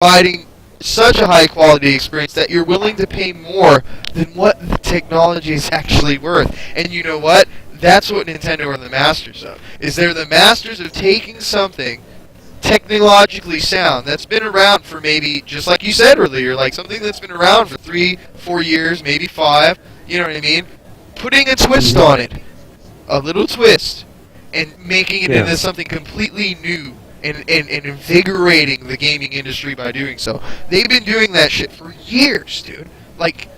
providing such a high quality experience that you're willing to pay more than what the technology is actually worth. And you know what? That's what Nintendo are the masters of. Is they're the masters of taking something technologically sound that's been around for maybe, just like you said earlier, like something that's been around for 3-4 years, maybe 5, you know what I mean? Putting a twist on it, a little twist, and making it into something completely new and invigorating the gaming industry by doing so. They've been doing that shit for years, dude. Like,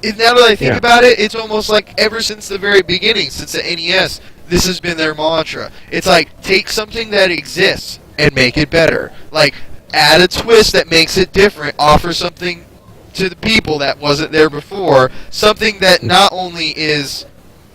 now that I think about it, it's almost like ever since the very beginning, since the NES, this has been their mantra. It's like, take something that exists and make it better. Like, add a twist that makes it different, offer something to the people that wasn't there before, something that not only is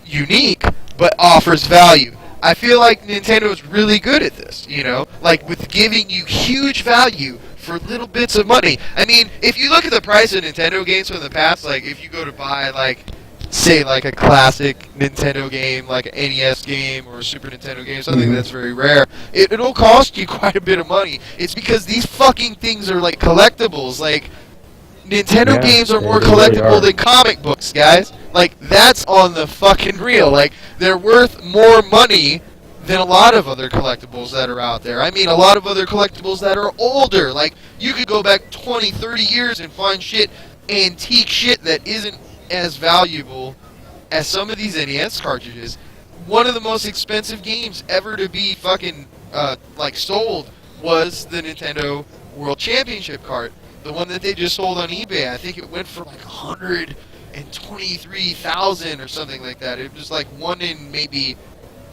unique, but offers value. I feel like Nintendo is really good at this, you know? Like, with giving you huge value for little bits of money. I mean, if you look at the price of Nintendo games from the past, like, if you go to buy, like, say, like, a classic Nintendo game, like an NES game or a Super Nintendo game, something that's very rare, it'll cost you quite a bit of money. It's because these fucking things are, like, collectibles. Like, Nintendo games are more collectible than comic books, guys. Like, that's on the fucking real. Like, they're worth more money than a lot of other collectibles that are out there. I mean, a lot of other collectibles that are older. Like, you could go back 20, 30 years and find shit, antique shit that isn't as valuable as some of these NES cartridges. One of the most expensive games ever to be fucking, like, sold was the Nintendo World Championship cart. The one that they just sold on eBay. I think it went for like 123,000 or something like that. It was like one in maybe,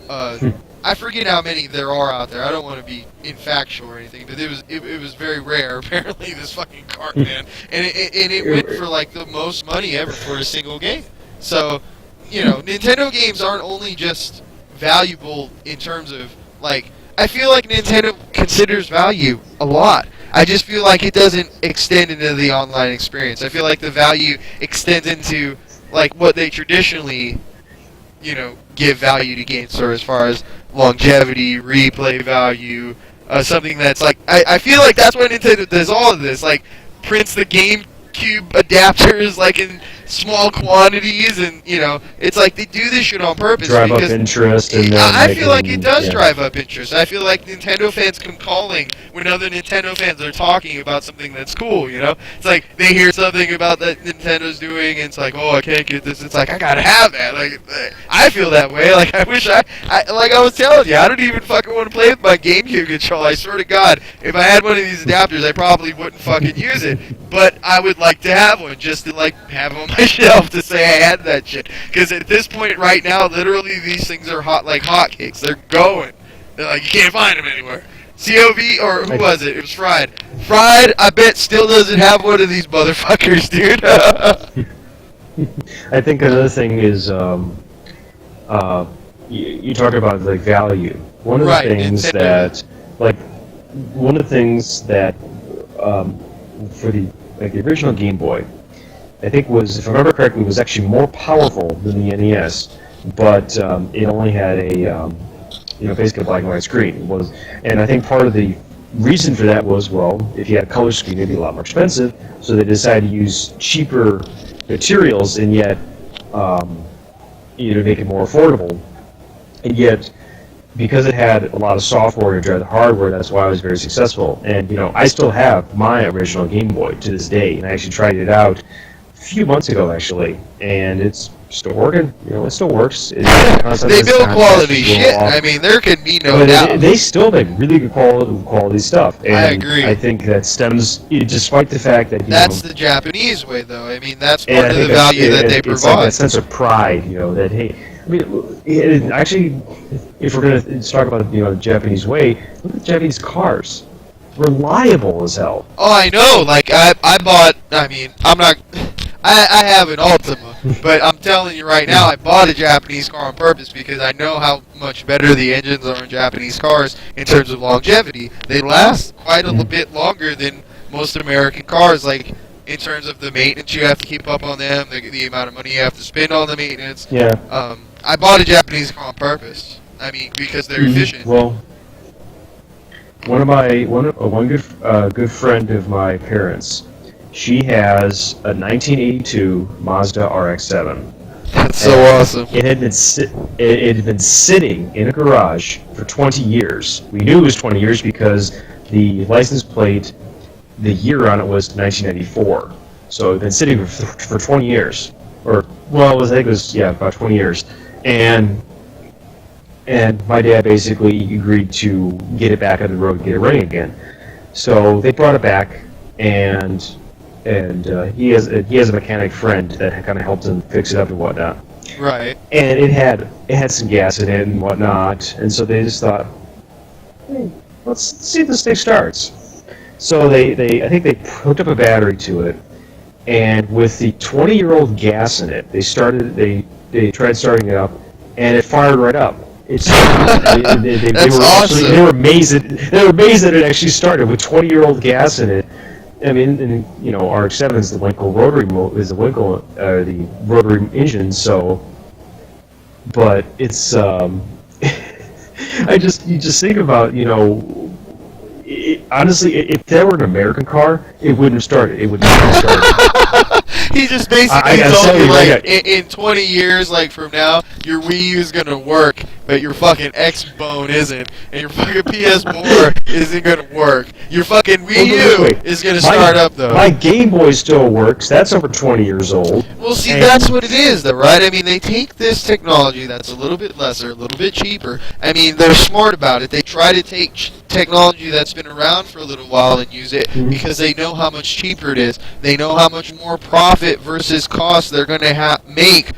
I forget how many there are out there. I don't want to be infactual or anything, but it was very rare. Apparently, this fucking cart, man, and it went for like the most money ever for a single game. So, you know, Nintendo games aren't only just valuable in terms of like. I feel like Nintendo considers value a lot. I just feel like it doesn't extend into the online experience. I feel like the value extends into like what they traditionally, you know, give value to games for, as far as longevity, replay value, something that's like I feel like that's why Nintendo does all of this. Like, prints the GameCube adapters like in small quantities, and you know, it's like they do this shit on purpose. Drive up interest, and I feel like it does drive up interest. I feel like Nintendo fans come calling when other Nintendo fans are talking about something that's cool. You know, it's like they hear something about that Nintendo's doing, and it's like, oh, I can't get this. It's like, I gotta have that. Like, I feel that way. Like, I wish I like I was telling you, I don't even fucking want to play with my GameCube controller. I swear to God, if I had one of these adapters, I probably wouldn't fucking use it. But I would like to have one, just to like have on my shelf to say I had that shit. Because at this point right now, literally these things are hot like hotcakes. They're going. They're like, you can't find them anywhere. COV, or who was it? It was Fried. Fried, I bet, still doesn't have one of these motherfuckers, dude. I think another thing is, you talk about like value. One of the things that, like, one of the things that, for the original Game Boy, I think was, if I remember correctly, was actually more powerful than the NES, but it only had a, basically a black and white screen. And I think part of the reason for that was, well, if you had a color screen, it'd be a lot more expensive, so they decided to use cheaper materials and yet, make it more affordable. And yet, because it had a lot of software to drive the hardware, that's why it was very successful. And, I still have my original Game Boy to this day, and I actually tried it out a few months ago, actually, and it's still working. It still works. They build quality shit. I mean, there can be no doubt. They still make really good quality stuff. And I agree. I think that stems, despite the fact that that's the Japanese way, though. I mean, that's part of the value that they provide. It's like that sense of pride, that hey. I mean, actually, if we're going to talk about the Japanese way, look at the Japanese cars. Reliable as hell. Oh, I know. Like, I bought, I'm not, I have an Altima, but I'm telling you right now, I bought a Japanese car on purpose because I know how much better the engines are in Japanese cars in terms of longevity. They last quite a bit longer than most American cars, like, in terms of the maintenance you have to keep up on them, the amount of money you have to spend on the maintenance. Yeah. I bought a Japanese car on purpose. I mean, because they're efficient. Well, one good friend of my parents, she has a 1982 Mazda RX-7. That's so awesome. It had been sitting in a garage for 20 years. We knew it was 20 years because the license plate, the year on it was 1994. So it had been sitting for 20 years, or well, I think it was about 20 years, and my dad basically agreed to get it back on the road, get it running again. So they brought it back, and he has a mechanic friend that kind of helped him fix it up and whatnot. Right. And it had some gas in it and whatnot, and so they just thought, hey, let's see if this thing starts. So I think they hooked up a battery to it, and with the 20-year-old gas in it, they tried starting it up, and it fired right up. That's awesome. They were amazed that it actually started with 20-year-old gas in it. I mean, and, RX-7 is the Winkel the rotary engine. So, but it's you just think about honestly, if that were an American car, it wouldn't have started. It would not have started. He just basically told you, like, in 20 years, like, from now, your Wii U is going to work, but your fucking X-Bone isn't, and your fucking PS4 isn't going to work. Your fucking Wii U is going to start up, though. My Game Boy still works. That's over 20 years old. Well, see, that's what it is, though, right? I mean, they take this technology that's a little bit lesser, a little bit cheaper. I mean, they're smart about it. They try to take technology that's been around for a little while and use it because they know how much cheaper it is. They know how much more profit versus cost they're going to make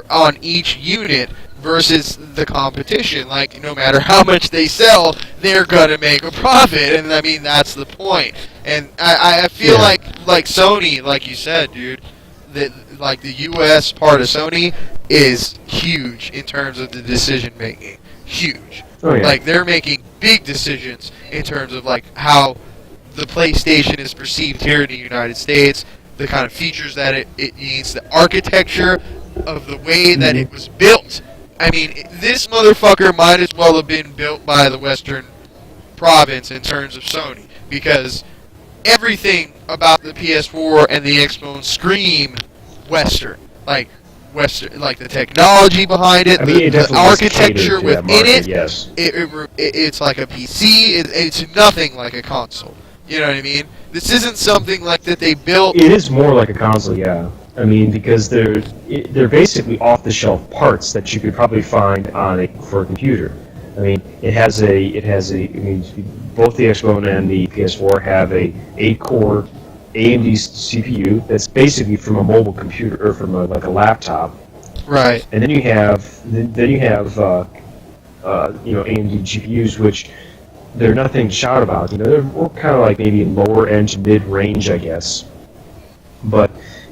on each unit versus the competition. Like, no matter how much they sell, they're going to make a profit. And, I mean, that's the point. And I feel like Sony, like you said, dude, like the U.S. part of Sony is huge in terms of the decision making. Huge. Oh, yeah. Like, they're making big decisions in terms of, like, how the PlayStation is perceived here in the United States, the kind of features that it needs, the architecture of the way that it was built. I mean, this motherfucker might as well have been built by the Western province in terms of Sony, because everything about the PS4 and the Xbox scream Western. Like the technology behind it, the architecture within it. Yes. It's like a PC. It's nothing like a console. You know what I mean? This isn't something like that they built. It is more like a console, yeah. I mean, because they're basically off-the-shelf parts that you could probably find for a computer. I mean, it has a. I mean, both the Xbox and the PS4 have a 8-core AMD CPU that's basically from a mobile computer or from a laptop. Right. And then you have AMD GPUs, which they're nothing to shout about. They're more kind of like maybe lower end to mid range, I guess.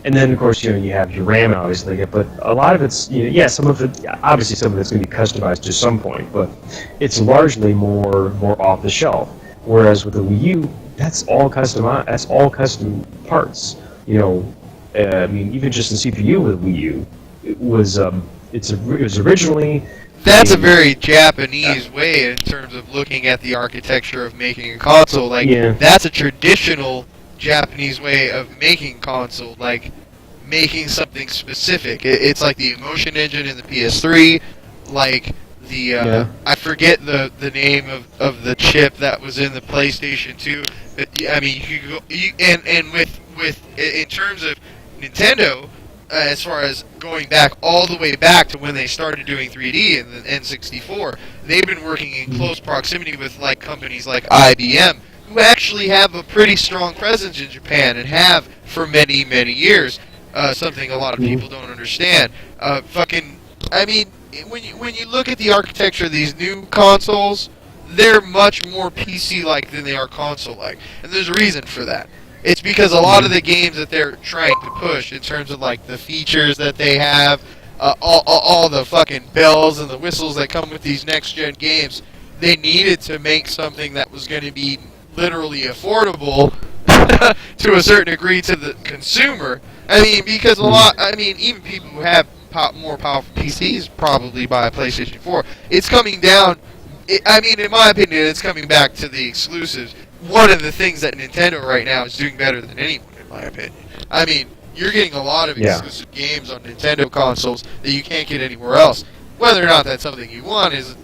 And then of course you have your RAM, obviously, but a lot of it's some of it's going to be customized to some point, but it's largely more off the shelf. Whereas with the Wii U, that's all custom parts. I mean, even just the CPU with Wii U, it was originally. That's a very Japanese way in terms of looking at the architecture of making a console. Like, that's a traditional Japanese way of making console, like making something specific. It's like the Emotion Engine in the PS3, like the I forget the name of the chip that was in the PlayStation 2. I mean, in terms of Nintendo, as far as going back all the way back to when they started doing 3D in the N64, they've been working in close proximity with like companies like IBM, who actually have a pretty strong presence in Japan and have for many, many years. Something a lot of people don't understand. I mean, when you look at the architecture of these new consoles, they're much more PC-like than they are console-like, and there's a reason for that. It's because a lot of the games that they're trying to push in terms of like the features that they have, all the fucking bells and the whistles that come with these next-gen games, they needed to make something that was going to be literally affordable to a certain degree to the consumer. I mean, because even people who have more powerful PCs probably buy a PlayStation 4. It's coming down I mean, in my opinion, it's coming back to the exclusives. One of the things that Nintendo right now is doing better than anyone, in my opinion. I mean, you're getting a lot of exclusive games on Nintendo consoles that you can't get anywhere else. Whether or not that's something you want is,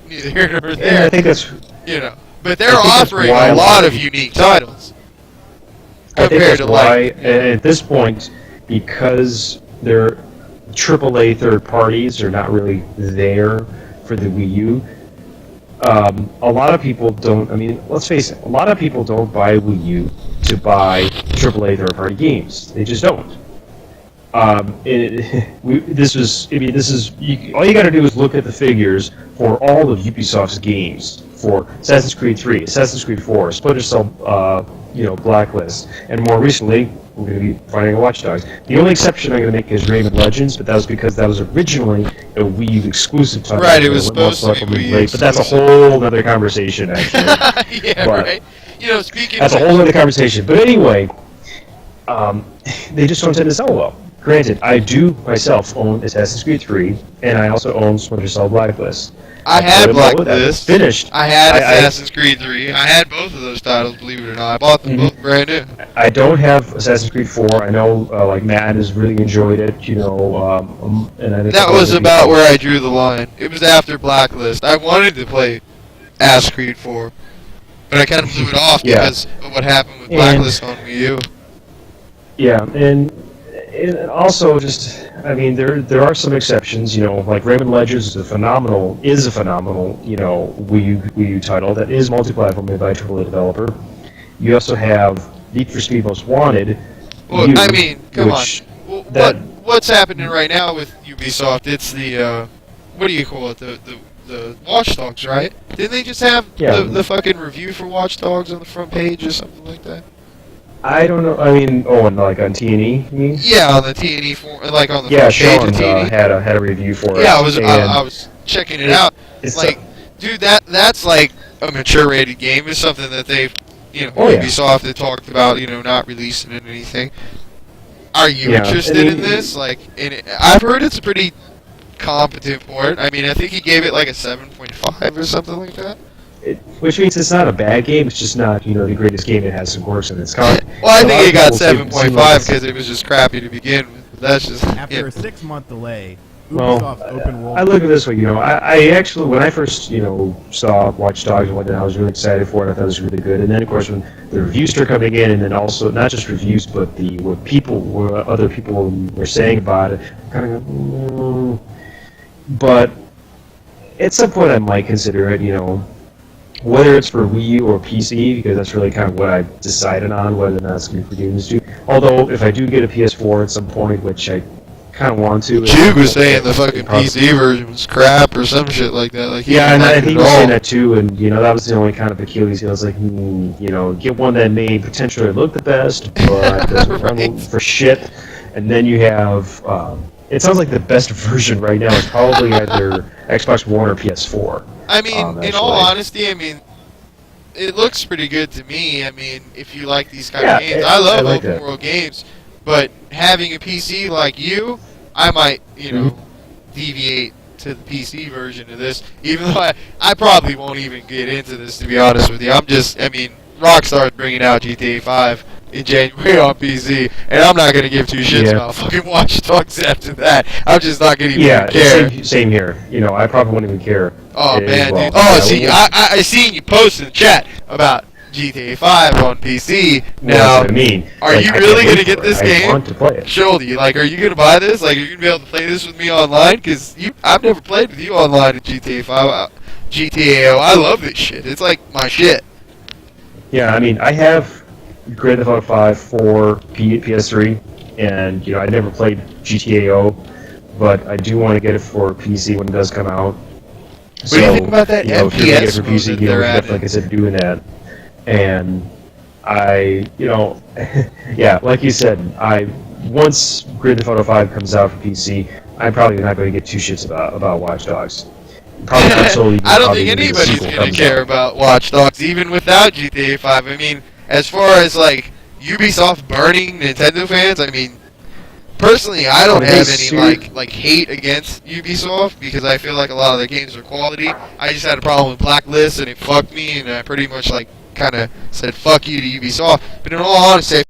neither here nor there. Yeah, I think that's... But they're offering a lot of unique titles. Compared to why, at this point, because they're AAA third parties are not really there for the Wii U. A lot of people don't. I mean, let's face it. A lot of people don't buy Wii U to buy AAA third party games. They just don't. This is all you got to do is look at the figures for all of Ubisoft's games for Assassin's Creed 3, Assassin's Creed 4, Splinter Cell, Blacklist, and more recently, we're going to be finding Watch Dogs. The only exception I'm going to make is Rayman Legends, but that was because that was originally a Wii U exclusive title. Right, it was supposed to be Wii U but that's a whole other conversation, actually. Yeah, but right. Speaking that's a whole other conversation. But anyway, they just don't tend to sell well. Granted, I do myself own Assassin's Creed 3, and I also own Splinter Cell Blacklist. I had Blacklist. Finished. I had Assassin's Creed 3. I had both of those titles, believe it or not. I bought them both brand new. I don't have Assassin's Creed 4. I know, Matt has really enjoyed it, and I think that was about where I drew the line. It was after Blacklist. I wanted to play Assassin's Creed 4, but I kind of blew it off because of what happened with Blacklist on Wii U. Yeah, and also there are some exceptions, like Rayman Legends is a phenomenal, Wii U title that is multi-platform made by a AAA developer. You also have Need for Speed Most Wanted. Well, come on. What's happening right now with Ubisoft? It's the what do you call it? The Watch Dogs, right? Didn't they just have the fucking review for Watch Dogs on the front page or something like that? I don't know. I mean, and on T&E, you mean? Yeah, on the T&E form, on the front page Sean, of T&E. had a review for it. Yeah, I was checking it out. It's like, dude, that's like a mature rated game. It's something that they've, Ubisoft had talked about, not releasing it or anything. Are you interested in this? I've heard it's a pretty competent port. I mean, I think he gave it like a 7.5 or something like that. Which means it's not a bad game. It's just not, the greatest game. It has some quirks in its content. Well, I think it got 7.5 because it was just crappy to begin with. That's just after a 6-month delay. Ubisoft's open world. I look at it this way. I actually, when I first, saw Watch Dogs and whatnot, I was really excited for it. I thought it was really good. And then, of course, when the reviews started coming in, and then also not just reviews, but what other people were saying about it, kind of. But at some point, I might consider it. Whether it's for Wii U or PC, because that's really kind of what I decided on, whether or not it's going to be for games too. Although, if I do get a PS4 at some point, which I kind of want to. Jude was saying the fucking PC version was crap or some shit like that. And I think he was saying that too, and that was the only kind of Achilles heel. I was like, get one that may potentially look the best, but doesn't run for shit. And then you have, it sounds like the best version right now is probably either Xbox One or PS4. I mean, in all honesty, it looks pretty good to me. I mean, if you like these kind of games, I love open world games. But having a PC like you, I might, deviate to the PC version of this. Even though I probably won't even get into this, to be honest with you. Rockstar's bringing out GTA 5 in January on PC, and I'm not going to give two shits about fucking Watch Dogs after that. I'm just not going to even care. Same here. I probably wouldn't even care. Oh, man, dude. I seen you post in the chat about GTA 5 on PC. Now, that's what I mean. Are you really going to get this game? I want to play it. Shuldy, are you going to buy this? Are you going to be able to play this with me online? Because I've never played with you online in GTA 5. GTAO, I love this shit. It's like my shit. Yeah, I have Grand Theft Auto 5 for PS3, and I never played GTAO, but I do want to get it for PC when it does come out. What do you think about that FPS if you're get it for PC, that they're adding? like I said, doing that. And like you said, once Grand Theft Auto 5 comes out for PC, I'm probably not going to get two shits about Watch Dogs. Probably not solely. I don't think anybody's going to care about Watch Dogs, even without GTA 5. As far as Ubisoft burning Nintendo fans, Personally, I don't But have they any ser- like hate against Ubisoft because I feel like a lot of their games are quality. I just had a problem with Blacklist and it fucked me, and I pretty much like kind of said fuck you to Ubisoft. But in all honesty, I